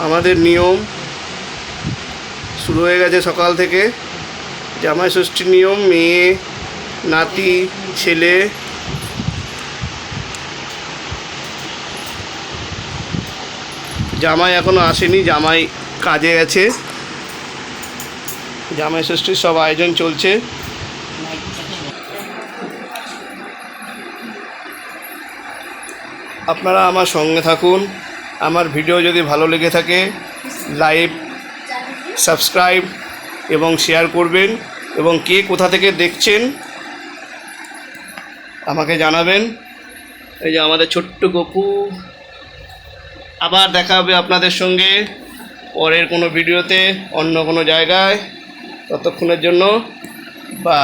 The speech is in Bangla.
আমাদের নিয়ম শুরু হয়ে গেছে সকাল থেকে। জামাই ষষ্ঠীর নিয়ম, মেয়ে, নাতি, ছেলে, জামাই এখনো আসেনি, জামাই কাজে গেছে। জামাই ষষ্ঠীর সব আয়োজন চলছে। আপনারা আমার সঙ্গে থাকুন। আমার ভিডিও যদি ভালো লেগে থাকে লাইক, সাবস্ক্রাইব এবং শেয়ার করবেন, এবং কে কোথা থেকে দেখছেন আমাকে জানাবেন। এই যে আমাদের ছোট্ট গপু। আবার দেখা হবে আপনাদের সঙ্গে পরের কোনো ভিডিওতে, অন্য কোনো জায়গায়। ততক্ষণের জন্য বা